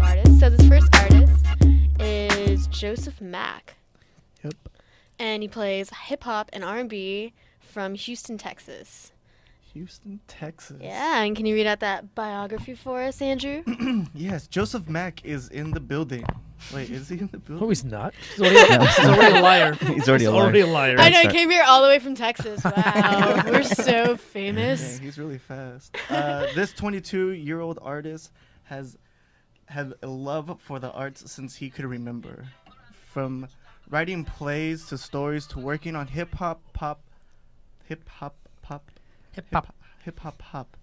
Artist. So this first artist is Joseph Mack. Yep. And he plays hip hop and R&B from Houston, Texas. Houston, Texas. Yeah, and can you read out that biography for us, Andrew? Yes, Joseph Mack is in the building. Wait, is he in the building? No, he's not. He's already a liar. He's already a liar. I know, he came here all the way from Texas. Wow, we're so famous. Dang, he's really fast. This 22-year-old artist has had a love for the arts since he could remember. From writing plays to stories to working on hip-hop pop. Hip-hop hop? Hip-hop / pop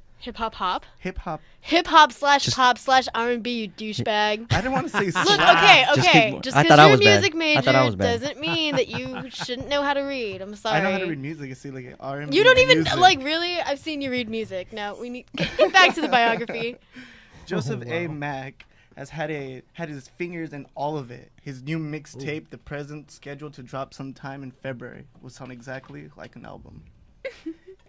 / R&B, you douchebag. I didn't want to say Look, slash. okay. Just because you're a music major doesn't mean that you shouldn't know how to read. I'm sorry. I know how to read music. I see like R&B. You don't even music. like really. I've seen you read music. Now we need get back to the biography. Joseph A. Mack has had his fingers in all of it. His new mixtape, The Present, scheduled to drop sometime in February, will sound exactly like an album.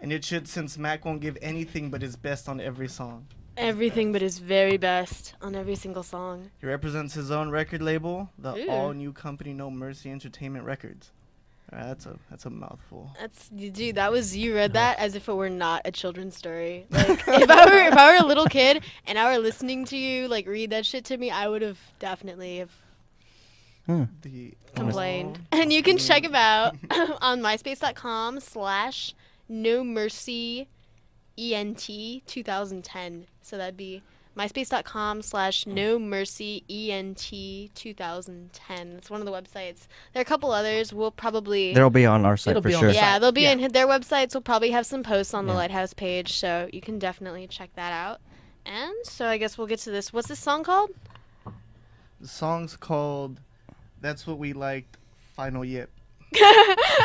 And it should, since Mac won't give anything but his best on every song. Everything but his very best on every single song. He represents his own record label, the all-new company No Mercy Entertainment Records. That's a mouthful. Dude, that was you read that as if it were not a children's story. Like if I were a little kid and I were listening to you like read that shit to me, I would have definitely complained. And you can check him out on myspace.com/NoMercyENT2010. So that'd be myspace.com/NoMercyENT2010. It's one of the websites. There are a couple others. They'll be on our site for sure. Yeah, they'll be in their websites. We'll probably have some posts on the Lighthouse page, so you can definitely check that out. And so I guess we'll get to this. What's this song called? The song's called That's What We Liked, Final Yip.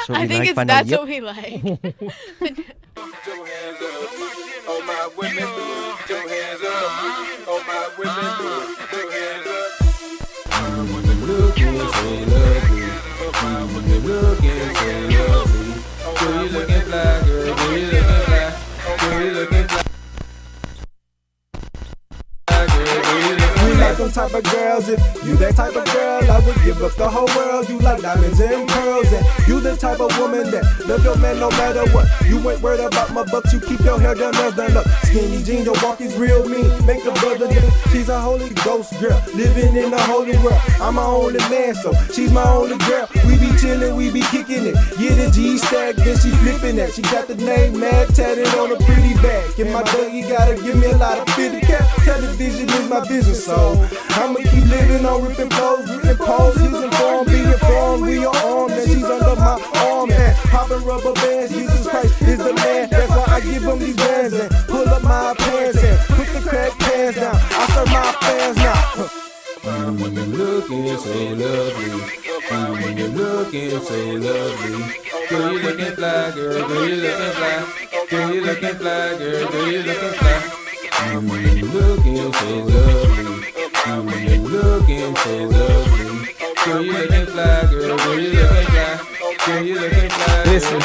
I think it's That's What We Like. All my women, put your hands up. All my women, put your hands up. When you look and say lovely. When you look and say lovely. Girl, you looking fly, girl. Girl, you looking fly. Girl, you looking fly. You like them type of girls, if you that type of girl, I would give up the whole world. You like diamonds and pearls, and you the type of woman that love your man no matter what. You ain't worried about my bucks, you keep your hair down, nails done up. Skinny jeans, your walk is real mean, make a brother dance. She's a holy ghost girl, living in the holy world. I'm my only man, so she's my only girl. We be chillin', we be kicking it. Get a G-stack, then she flipping that. She got the name mad tatted on a pretty bag. And my Dougie gotta give me a lot of 50 cap. Television is my business, so I'ma keep living on ripping clothes, ripping poles, using form, being formed. We are armed, and she's under my arm. And popping rubber bands, Jesus Christ is the man. That's why I give them these bands and pull up my pants and put the crack pants down. I serve my fans now. When you look and say lovely. When you look and say lovely. Girl, you looking fly, girl. Girl, you looking fly. Girl, you looking fly, girl. Girl, you looking fly. When you look and say lovely. When you look and say lovely. Girl, you looking fly, girl. Girl, you looking fly. Girl, you looking fly. Listen,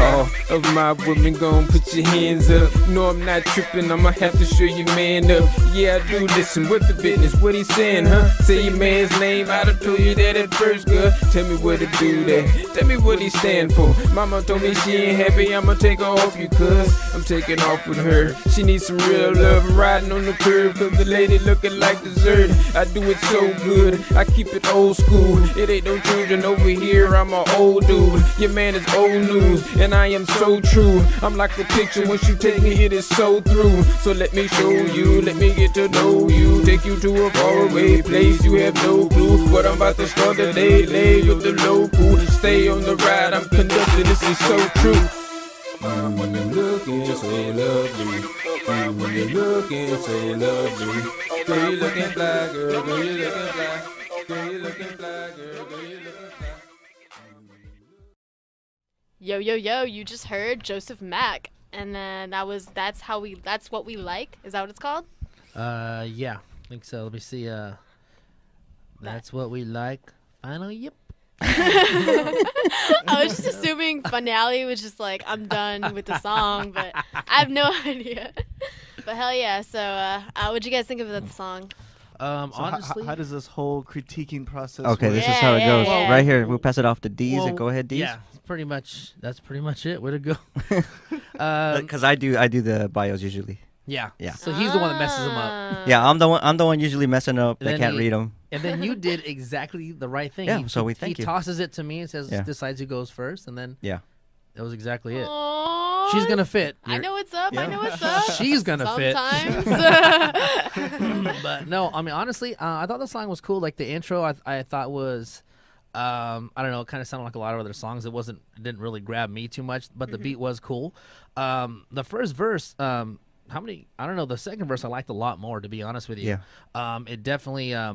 all of my women gon' put your hands up. No, I'm not tripping, I'ma have to show you man up. Yeah, I do listen, what the business, what he saying, huh? Say your man's name, I'd have told you that at first, girl. Tell me what to do that, tell me what he stand for. Mama told me she ain't happy, I'ma take her off you, cuz I'm taking off with her. She needs some real love, I'm riding on the curb, cause the lady looking like dessert. I do it so good, I keep it old school. It ain't no children over here, I'm an old dude. Your man is old news, and I am so true. I'm like a picture, once you take me, it is so through. So let me show you, let me get to know you. Take you to a faraway place, you have no clue what I'm about to start the day. Lay of the local, stay on the ride, I'm conducting, this is so true. When you look and say lovely. When you look and say lovely. Girl, you looking fly, girl. Girl, you looking fly. Girl, you looking fly, girl. Girl, you looking fly. Yo, yo, yo, you just heard Joseph Mack. And then that's what we like. Is that what it's called? Yeah, I think so. Let me see. That's what we like. Final yip. I was just assuming finale was just like, I'm done with the song, but I have no idea. But hell yeah. So, what'd you guys think of that song? So Honestly, how does this whole critiquing process Okay, work? this is how it goes. Yeah. Right here, we'll pass it off to D's. Well, And go ahead, D's. yeah, that's pretty much it. Way to go. Because I do the bios usually. Yeah. Yeah. So he's the one that messes them up. Yeah, I'm the one usually messing up. They can't read them. And then you did exactly the right thing. Yeah, He thank you. tosses it to me and says, Yeah. decides who goes first, and then Yeah. that was exactly it. Aww. She's gonna fit. I know what's up. I know what's up. She's gonna fit. Sometimes. But no, I mean honestly, I thought the song was cool. Like the intro, I thought was, I don't know, it kind of sounded like a lot of other songs. It didn't really grab me too much, but the beat was cool. The first verse, I don't know. The second verse I liked a lot more, to be honest with you. Yeah. It definitely, I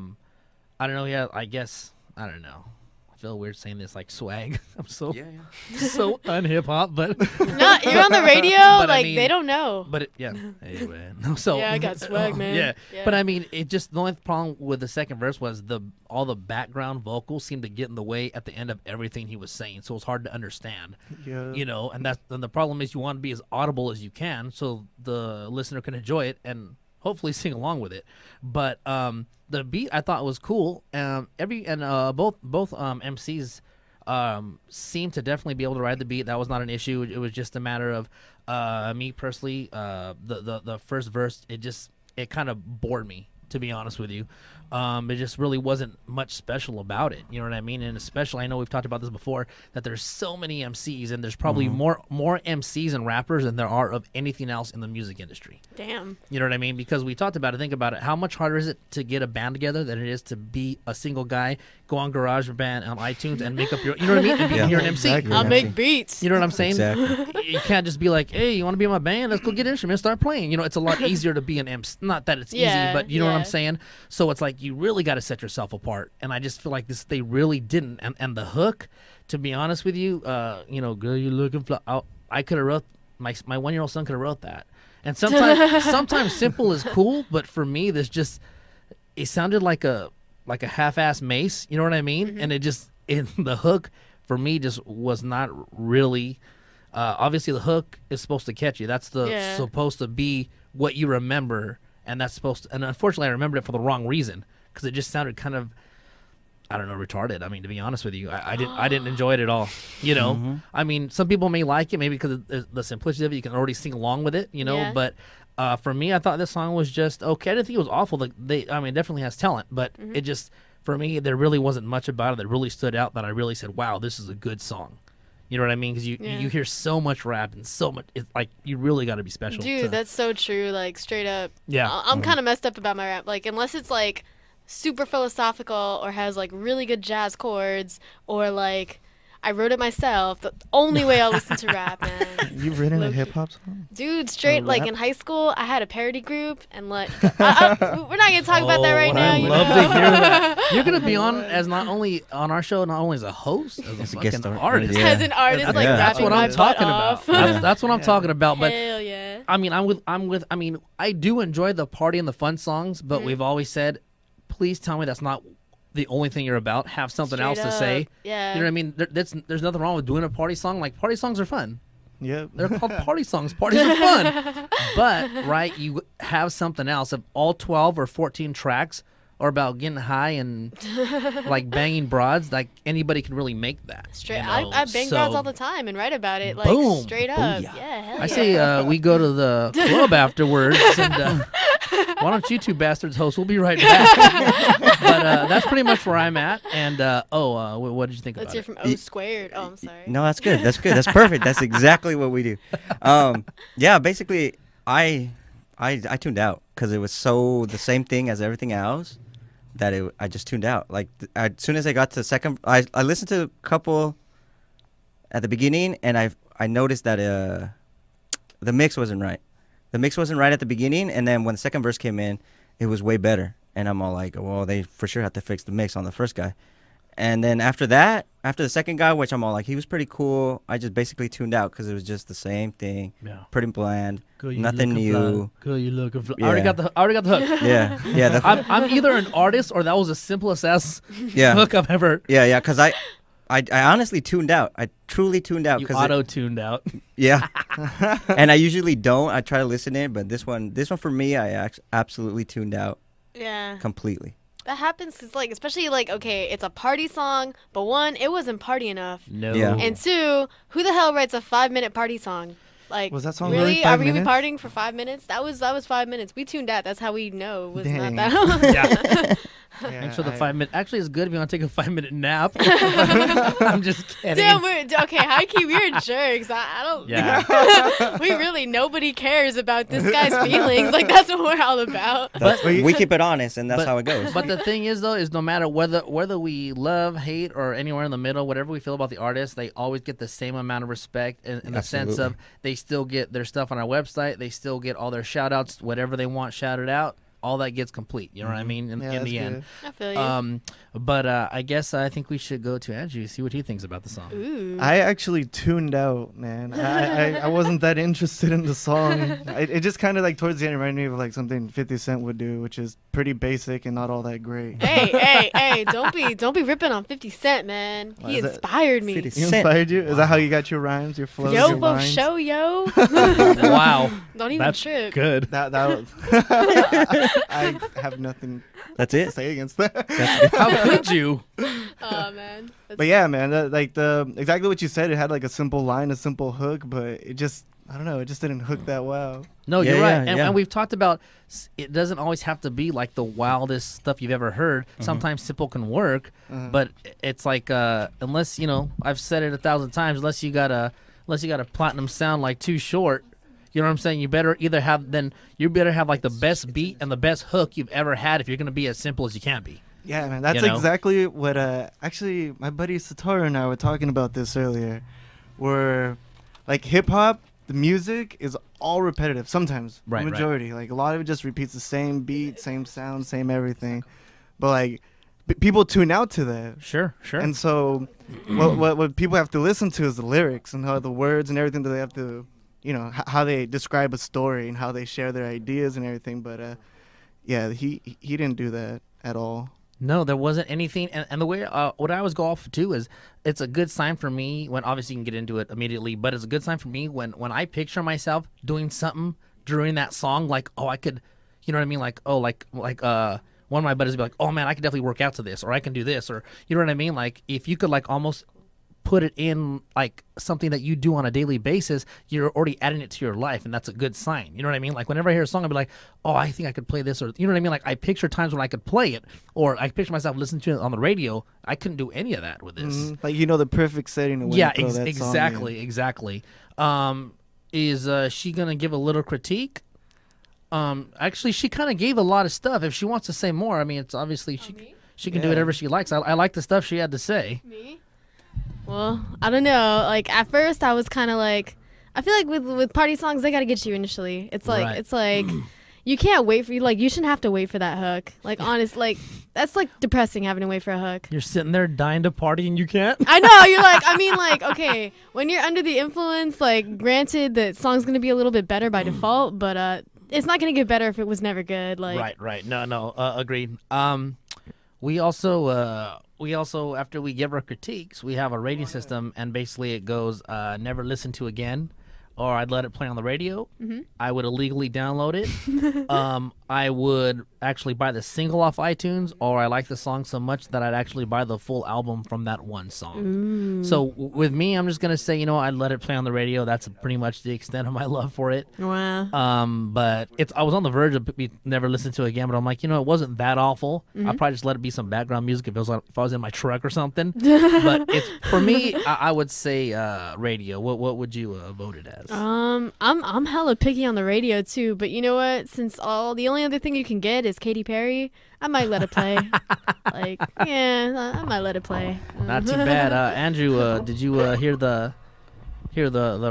don't know. Yeah, I guess I don't know. I feel weird saying this, like swag. I'm so so un-hip hop, but No, you're on the radio. But like I mean, they don't know. But anyway, no. So Yeah, I got swag, man. Yeah. Yeah. But I mean, it just the only problem with the second verse was all the background vocals seemed to get in the way at the end of everything he was saying, so it was hard to understand. Yeah. You know, and the problem is you want to be as audible as you can so the listener can enjoy it and hopefully sing along with it. But the beat I thought was cool. Both MCs seemed to definitely be able to ride the beat. That was not an issue. It was just a matter of me personally. The first verse, it kind of bored me, to be honest with you. It just really wasn't much special about it. You know what I mean? And especially, I know we've talked about this before, that there's so many MCs, and there's probably more MCs and rappers than there are of anything else in the music industry. Damn. You know what I mean? Because we talked about it. Think about it. How much harder is it to get a band together than it is to be a single guy, go on GarageBand on iTunes and make up your, you know what I mean? And you're an MC. Exactly. I'll make beats. You know what I'm saying? Exactly. You can't just be like, hey, you want to be in my band? Let's go get instruments, start playing. You know, it's a lot easier to be an MC. Not that it's Yeah, easy, but you know what I'm yeah. saying? So it's like you really got to set yourself apart. And I just feel like they really didn't. And the hook, to be honest with you, girl, you looking fly. I could have wrote, my 1-year-old son could have wrote that. And sometimes simple is cool, but for me, it sounded like a half-ass Mace. You know what I mean? Mm-hmm. And the hook for me just was not really. Obviously, the hook is supposed to catch you. That's supposed to be what you remember, and that's supposed to. And unfortunately, I remembered it for the wrong reason because it just sounded kind of, I don't know, retarded. I mean, to be honest with you, I didn't enjoy it at all. You know, I mean, some people may like it, maybe because of the simplicity of it. You can already sing along with it, you know. Yeah. But for me, I thought this song was just okay. I didn't think it was awful. It definitely has talent, but it just, for me, there really wasn't much about it that really stood out that I really said, wow, this is a good song. You know what I mean? Because you hear so much rap and so much, it's like you really got to be special. Dude, that's so true. Like straight up. Yeah. I'm kind of messed up about my rap. Like unless it's like super philosophical or has like really good jazz chords or like I wrote it myself. The only way I'll listen to rap, man. You've written a Low-key. hip hop song? Dude, straight Or like rap? in high school, I had a parody group, and like we're not gonna talk about that right now. I you love know? to hear that. You're gonna be on as not only on our show, not only as a host, as a As a fucking guest star. artist. Yeah. As an artist, like That's rapping what my I'm butt talking off. about. That's what I'm talking about. But Hell yeah. I mean, I do enjoy the party and the fun songs, but we've always said, please tell me that's not the only thing you're about. Have something else to say. Yeah. You know what I mean? There's nothing wrong with doing a party song. Like party songs are fun. Yep. They're called party songs. Parties are fun. But right, you have something else. If all 12 or 14 tracks are about getting high and like banging broads, like anybody can really make that. Straight. You know? I bang So, broads all the time and write about it. Like Boom. straight up. Booyah. Yeah. Hell I yeah. say we go to the club afterwards, and why don't you two bastards host? We'll be right back. But that's pretty much where I'm at. And what did you think Let's about hear it? from O Squared. Oh, I'm sorry. No, that's good. That's good. That's perfect. That's exactly what we do. Yeah, basically, I tuned out because it was so the same thing as everything else that I just tuned out. Like as soon as I got to the second, I listened to a couple at the beginning, and I noticed that the mix wasn't right. The mix wasn't right at the beginning, and then when the second verse came in, it was way better. And I'm all like, well, they for sure have to fix the mix on the first guy. And then after that, after the second guy, which I'm all like, he was pretty cool, I just basically tuned out because it was just the same thing. Yeah. Pretty bland. Girl, you Nothing looking new. fly. Girl, you looking fly. Yeah. I already got the hook. Yeah, yeah, I'm either an artist or that was the simplest ass yeah, hook I've ever. yeah, yeah. Because I honestly tuned out. I truly tuned out You because auto-tuned out. yeah. And I usually don't. I try to listen in, but this one for me, I absolutely tuned out Yeah. completely. That happens because, like, especially, like, okay, it's a party song, but one, it wasn't party enough. No. Yeah. And two, who the hell writes a 5-minute party song? Like, Was that song really? really Are 5 we minutes? partying for 5 minutes? That was 5 minutes. We tuned out. That's how we know it was Dang. not that. Yeah. Yeah, Thanks for the I- 5 minute. Actually, it's good if you want to take a 5-minute nap. I'm just kidding. Damn, okay, high key, we're jerks. I don't. Yeah. We really, nobody cares about this guy's feelings. Like, that's what we're all about. That's, we keep it honest, and that's but- how it goes. But the thing is, though, is no matter whether we love, hate, or anywhere in the middle, whatever we feel about the artist, they always get the same amount of respect in the sense of they still get their stuff on our website. They still get all their shout outs, whatever they want shouted out. All that gets complete. You know what I mean? In Yeah, the that's end. I feel you. But I guess I think we should go to Andrew, see what he thinks about the song. Ooh. I actually tuned out, man. I wasn't that interested in the song. It just kind of like towards the end reminded me of like something 50 Cent would do, which is pretty basic and not all that great. Hey, don't be ripping on 50 Cent, man. Why He is that- inspired me. 50 He inspired you? Is that how you got your rhymes, your flows, Yo, your both lines? show, yo. Wow. Don't even That's trip. good. That was. I have nothing That's to it. say against that. How could you? Oh, man. That's But yeah, man, like exactly what you said. It had like a simple line, a simple hook, but it just I don't know. It just didn't hook that well. No, Yeah, you're right. yeah, yeah. And we've talked about it doesn't always have to be like the wildest stuff you've ever heard. Sometimes simple can work, but it's like unless, you know, I've said it 1,000 times, unless you got a platinum sound like Too Short, you know what I'm saying? You better have like the best beat and the best hook you've ever had if you're going to be as simple as you can be. Yeah, man, that's You know? exactly what. Actually, my buddy Satoru and I were talking about this earlier. Where, like, hip hop, the music is all repetitive. Sometimes, Right, the majority, like a lot of it just repeats the same beat, same sound, same everything. But like, people tune out to that. Sure. And so, what people have to listen to is the lyrics and how the words and everything that they have to, you know, how they describe a story and how they share their ideas and everything. But yeah, he didn't do that at all. No, there wasn't anything. And the way what I always go off to is it's a good sign for me when obviously you can get into it immediately, but it's a good sign for me when I picture myself doing something during that song, like, oh, I could, you know what I mean? Like, oh, like one of my buddies would be like, oh man, I could definitely work out to this, or I can do this, or you know what I mean? Like if you could like almost put it in like something that you do on a daily basis, you're already adding it to your life, and that's a good sign. You know what I mean? Like whenever I hear a song, I'll be like, oh, I think I could play this, or you know what I mean? Like I picture times when I could play it, or I picture myself listening to it on the radio. I couldn't do any of that with this. Like, you know, the perfect setting to when Yeah, you throw that song exactly, in. exactly. Is she gonna give a little critique? Actually, she kind of gave a lot of stuff. If she wants to say more, I mean, it's obviously she can do Yeah. whatever she likes. I like the stuff she had to say. Me? Well, I don't know. Like at first, I was kind of like, I feel like with party songs, they gotta get you initially. It's like Right. you can't wait for you shouldn't have to wait for that hook. Like honest, like that's like depressing having to wait for a hook. You're sitting there dying to party and you can't. I know you're like. I mean, like okay, when you're under the influence, like granted, the song's gonna be a little bit better by default, but it's not gonna get better if it was never good. Like Right. No, agreed. We also after we give our critiques, we have a rating system, and basically it goes never listen to again, or I'd let it play on the radio. I would illegally download it. I would actually buy the single off iTunes, or I like the song so much that I'd actually buy the full album from that one song. So with me, I'm just gonna say, you know, I'd let it play on the radio. That's pretty much the extent of my love for it. wow. But I was on the verge of never listen to it again, but I'm like, you know, it wasn't that awful. I'll probably just let it be some background music if I was in my truck or something. But it's for me, I would say radio. What would you vote it as? I'm hella picky on the radio too, but you know what? Since the only other thing you can get is Katy Perry, I might let it play. Like, yeah, I might let it play. Not too bad. Andrew, did you hear the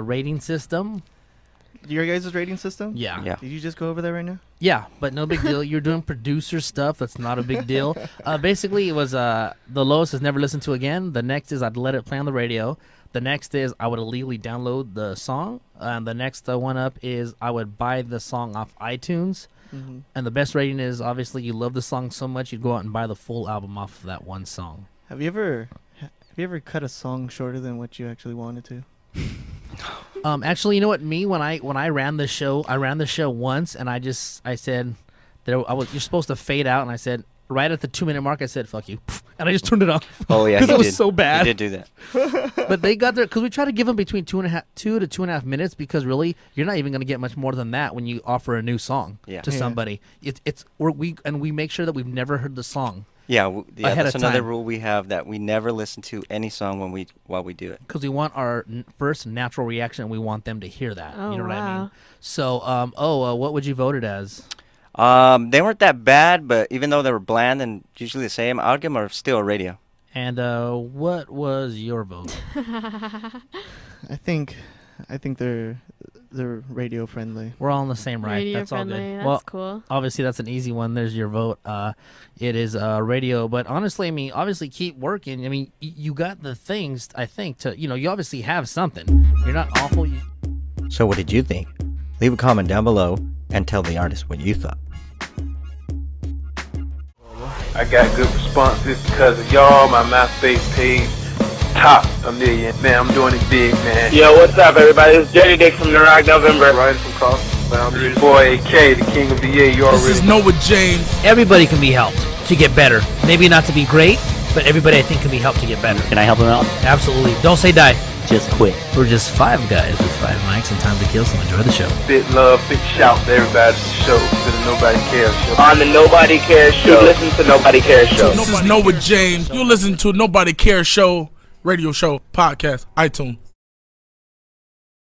rating system? Your guys' rating system? Yeah. Did you just go over that right now? Yeah, but no big deal. You're doing producer stuff. That's not a big deal. Basically, it was the lowest is never listened to again. The next is I'd let it play on the radio. The next is I would illegally download the song. And the next one up is I would buy the song off iTunes. And the best rating is obviously you love the song so much you'd go out and buy the full album off of that one song. Have you ever you ever cut a song shorter than what you actually wanted to? Actually, you know what? When I ran the show, once, and I said you're supposed to fade out, and I said right at the 2-minute mark, I said fuck you, and I just turned it off. Oh yeah, because it was so bad. He did do that. But they got there because we try to give them between 2 to 2.5 minutes, because really you're not even going to get much more than that when you offer a new song to somebody. We make sure that we've never heard the song. Yeah, ahead that's of another time. rule we have, that we never listen to any song while we do it. Because we want our first natural reaction, and we want them to hear that. Oh, you know what I wow. mean? So, what would you vote it as? They weren't that bad, but even though they were bland and usually the same, I'll give them still a radio. And what was your vote? I think they're radio friendly. We're all on the same right. Radio That's friendly. all good. That's Well, cool. obviously that's an easy one. There's your vote. It is radio, but honestly, I mean, obviously keep working. I mean, you got the things, I think, to, you obviously have something. You're not awful. So what did you think? Leave a comment down below and tell the artist what you thought. I got good responses because of y'all. My MySpace page top 1 million. Man, I'm doing it big, man. Yo, what's up, everybody? It's Dirty Dick from the Rock November. Right from across the boundary. Boy, AK, the king of the year. You already. This is Noah James. Everybody can be helped to get better. Maybe not to be great, but everybody, I think, can be helped to get better. Can I help him out? Absolutely. Don't say die. Just quit. We're just 5 guys with 5 mics and time to kill, so enjoy the show. Big love, big shout to everybody at the show, to the Nobody Cares Show. On the Nobody Cares Show. Listen to Nobody Cares Show. This is Noah James. You listen to Nobody Cares Show, radio show, podcast, iTunes.